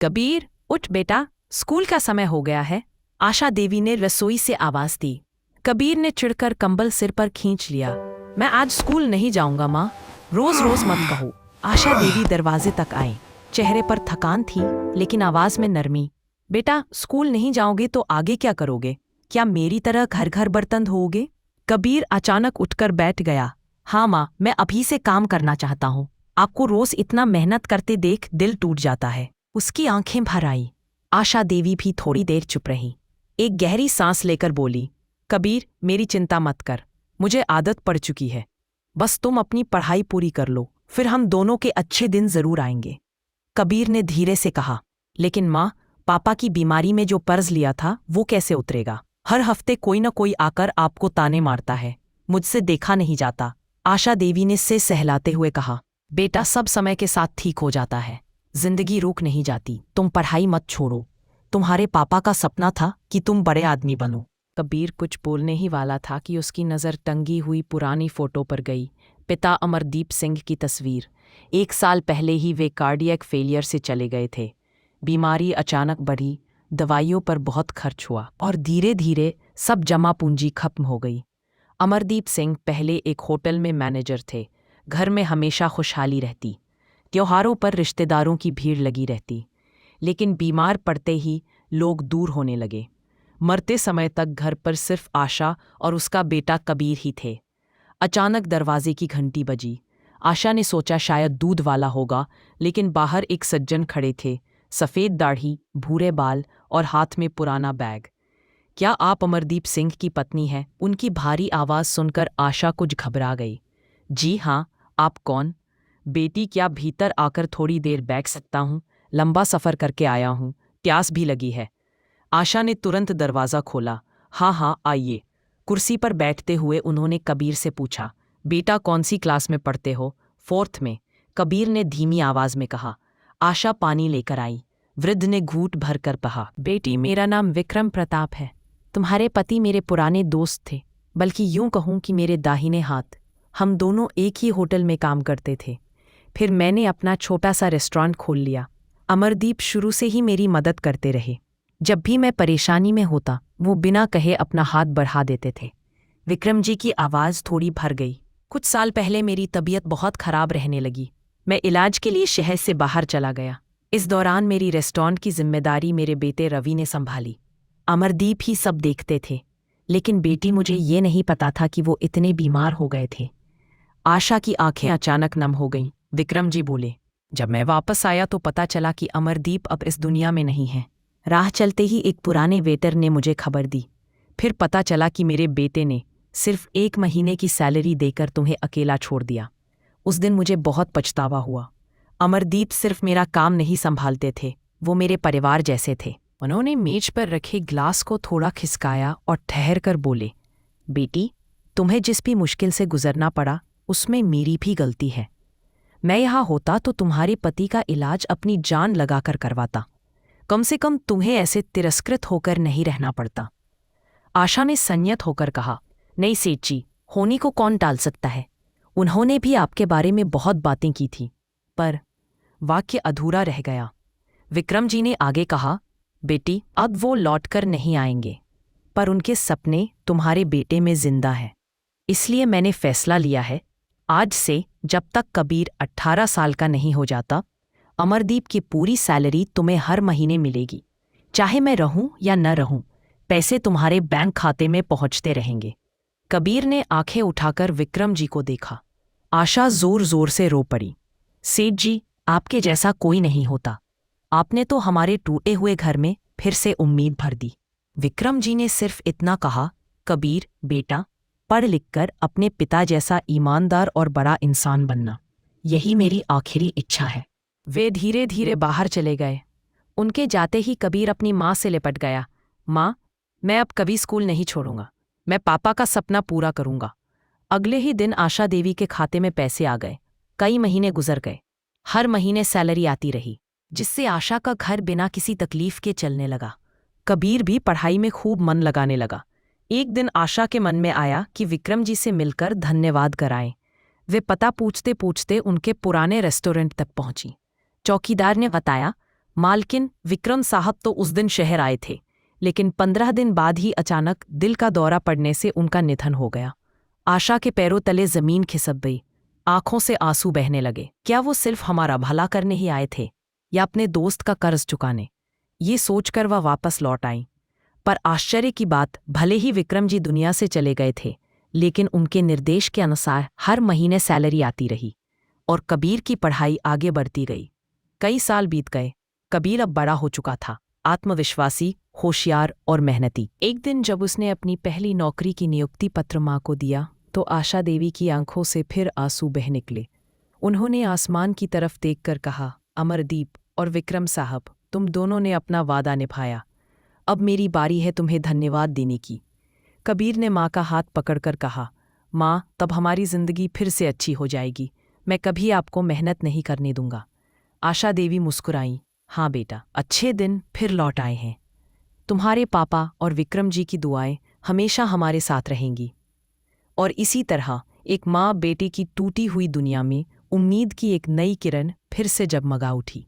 कबीर, उठ बेटा, स्कूल का समय हो गया है। आशा देवी ने रसोई से आवाज दी। कबीर ने चिढ़कर कंबल सिर पर खींच लिया। मैं आज स्कूल नहीं जाऊंगा माँ, रोज रोज मत कहो। आशा देवी दरवाजे तक आई। चेहरे पर थकान थी लेकिन आवाज में नरमी। बेटा, स्कूल नहीं जाओगे तो आगे क्या करोगे? क्या मेरी तरह घर घर बर्तन धोओगे? कबीर अचानक उठकर बैठ गया। हाँ माँ, मैं अभी से काम करना चाहता हूँ। आपको रोज इतना मेहनत करते देख दिल टूट जाता है। उसकी आंखें भर आई। आशा देवी भी थोड़ी देर चुप रही। एक गहरी सांस लेकर बोली, कबीर, मेरी चिंता मत कर, मुझे आदत पड़ चुकी है। बस तुम अपनी पढ़ाई पूरी कर लो, फिर हम दोनों के अच्छे दिन जरूर आएंगे। कबीर ने धीरे से कहा, लेकिन माँ, पापा की बीमारी में जो कर्ज लिया था वो कैसे उतरेगा? हर हफ्ते कोई न कोई आकर आपको ताने मारता है, मुझसे देखा नहीं जाता। आशा देवी ने सिर सहलाते हुए कहा, बेटा, सब समय के साथ ठीक हो जाता है, जिंदगी रुक नहीं जाती। तुम पढ़ाई मत छोड़ो। तुम्हारे पापा का सपना था कि तुम बड़े आदमी बनो। कबीर कुछ बोलने ही वाला था कि उसकी नज़र टंगी हुई पुरानी फोटो पर गई। पिता अमरदीप सिंह की तस्वीर। 1 साल पहले ही वे कार्डियक फेलियर से चले गए थे। बीमारी अचानक बढ़ी, दवाइयों पर बहुत खर्च हुआ और धीरे धीरे सब जमा पूंजी खत्म हो गई। अमरदीप सिंह पहले एक होटल में मैनेजर थे। घर में हमेशा खुशहाली रहती, त्योहारों पर रिश्तेदारों की भीड़ लगी रहती। लेकिन बीमार पड़ते ही लोग दूर होने लगे। मरते समय तक घर पर सिर्फ आशा और उसका बेटा कबीर ही थे। अचानक दरवाजे की घंटी बजी। आशा ने सोचा शायद दूध वाला होगा, लेकिन बाहर एक सज्जन खड़े थे, सफ़ेद दाढ़ी, भूरे बाल और हाथ में पुराना बैग। क्या आप अमरदीप सिंह की पत्नी हैं? उनकी भारी आवाज़ सुनकर आशा कुछ घबरा गई। जी हाँ, आप कौन? बेटी, क्या भीतर आकर थोड़ी देर बैठ सकता हूँ? लंबा सफ़र करके आया हूँ, प्यास भी लगी है। आशा ने तुरंत दरवाज़ा खोला। हाँ हाँ, आइए। कुर्सी पर बैठते हुए उन्होंने कबीर से पूछा, बेटा, कौन सी क्लास में पढ़ते हो? 4th में, कबीर ने धीमी आवाज़ में कहा। आशा पानी लेकर आई। वृद्ध ने घूंट भर कर कहा, बेटी, मेरा नाम विक्रम प्रताप है। तुम्हारे पति मेरे पुराने दोस्त थे, बल्कि यूं कहूँ कि मेरे दाहिने हाथ। हम दोनों एक ही होटल में काम करते थे। फिर मैंने अपना छोटा सा रेस्टोरेंट खोल लिया। अमरदीप शुरू से ही मेरी मदद करते रहे। जब भी मैं परेशानी में होता, वो बिना कहे अपना हाथ बढ़ा देते थे। विक्रम जी की आवाज़ थोड़ी भर गई। कुछ साल पहले मेरी तबीयत बहुत खराब रहने लगी। मैं इलाज के लिए शहर से बाहर चला गया। इस दौरान मेरी रेस्टोरेंट की जिम्मेदारी मेरे बेटे रवि ने संभाली। अमरदीप ही सब देखते थे, लेकिन बेटी, मुझे ये नहीं पता था कि वो इतने बीमार हो गए थे। आशा की आंखें अचानक नम हो गईं। विक्रम जी बोले, जब मैं वापस आया तो पता चला कि अमरदीप अब इस दुनिया में नहीं है। राह चलते ही एक पुराने वेटर ने मुझे खबर दी। फिर पता चला कि मेरे बेटे ने सिर्फ 1 महीने की सैलरी देकर तुम्हें अकेला छोड़ दिया। उस दिन मुझे बहुत पछतावा हुआ। अमरदीप सिर्फ मेरा काम नहीं संभालते थे, वो मेरे परिवार जैसे थे। उन्होंने मेज पर रखे ग्लास को थोड़ा खिसकाया और ठहर कर बोले, बेटी, तुम्हें जिस भी मुश्किल से गुजरना पड़ा, उसमें मेरी भी गलती है। मैं यहाँ होता तो तुम्हारे पति का इलाज अपनी जान लगाकर करवाता। कम से कम तुम्हें ऐसे तिरस्कृत होकर नहीं रहना पड़ता। आशा ने संयत होकर कहा, नहीं सेठ जी, होनी को कौन टाल सकता है। उन्होंने भी आपके बारे में बहुत बातें की थी। पर वाक्य अधूरा रह गया। विक्रम जी ने आगे कहा, बेटी, अब वो लौटकर नहीं आएंगे, पर उनके सपने तुम्हारे बेटे में जिंदा है। इसलिए मैंने फैसला लिया है, आज से जब तक कबीर 18 साल का नहीं हो जाता, अमरदीप की पूरी सैलरी तुम्हें हर महीने मिलेगी। चाहे मैं रहूं या न रहूं, पैसे तुम्हारे बैंक खाते में पहुंचते रहेंगे। कबीर ने आंखें उठाकर विक्रम जी को देखा। आशा जोर जोर से रो पड़ी। सेठ जी, आपके जैसा कोई नहीं होता। आपने तो हमारे टूटे हुए घर में फिर से उम्मीद भर दी। विक्रम जी ने सिर्फ इतना कहा, कबीर बेटा, पढ़ लिखकर अपने पिता जैसा ईमानदार और बड़ा इंसान बनना, यही मेरी आखिरी इच्छा है। वे धीरे धीरे बाहर चले गए। उनके जाते ही कबीर अपनी माँ से लिपट गया। माँ, मैं अब कभी स्कूल नहीं छोड़ूंगा। मैं पापा का सपना पूरा करूंगा। अगले ही दिन आशा देवी के खाते में पैसे आ गए। कई महीने गुजर गए। हर महीने सैलरी आती रही, जिससे आशा का घर बिना किसी तकलीफ के चलने लगा। कबीर भी पढ़ाई में खूब मन लगाने लगा। एक दिन आशा के मन में आया कि विक्रम जी से मिलकर धन्यवाद कराएं। वे पता पूछते पूछते उनके पुराने रेस्टोरेंट तक पहुंची। चौकीदार ने बताया, मालकिन विक्रम साहब तो उस दिन शहर आए थे, लेकिन 15 दिन बाद ही अचानक दिल का दौरा पड़ने से उनका निधन हो गया। आशा के पैरों तले जमीन खिसक गई, आंखों से आंसू बहने लगे। क्या वो सिर्फ हमारा भला करने ही आए थे या अपने दोस्त का कर्ज चुकाने? ये सोचकर वह वापस लौट आई। पर आश्चर्य की बात, भले ही विक्रम जी दुनिया से चले गए थे, लेकिन उनके निर्देश के अनुसार हर महीने सैलरी आती रही और कबीर की पढ़ाई आगे बढ़ती गई। कई साल बीत गए। कबीर अब बड़ा हो चुका था, आत्मविश्वासी, होशियार और मेहनती। एक दिन जब उसने अपनी पहली नौकरी की नियुक्ति पत्र माँ को दिया तो आशा देवी की आंखों से फिर आंसू बह निकले। उन्होंने आसमान की तरफ देखकर कहा, अमरदीप और विक्रम साहब, तुम दोनों ने अपना वादा निभाया। अब मेरी बारी है तुम्हें धन्यवाद देने की। कबीर ने माँ का हाथ पकड़कर कहा, माँ, तब हमारी जिंदगी फिर से अच्छी हो जाएगी। मैं कभी आपको मेहनत नहीं करने दूंगा। आशा देवी मुस्कुराईं, हाँ बेटा, अच्छे दिन फिर लौट आए हैं। तुम्हारे पापा और विक्रम जी की दुआएं हमेशा हमारे साथ रहेंगी। और इसी तरह एक माँ बेटे की टूटी हुई दुनिया में उम्मीद की एक नई किरण फिर से जगमगा उठी।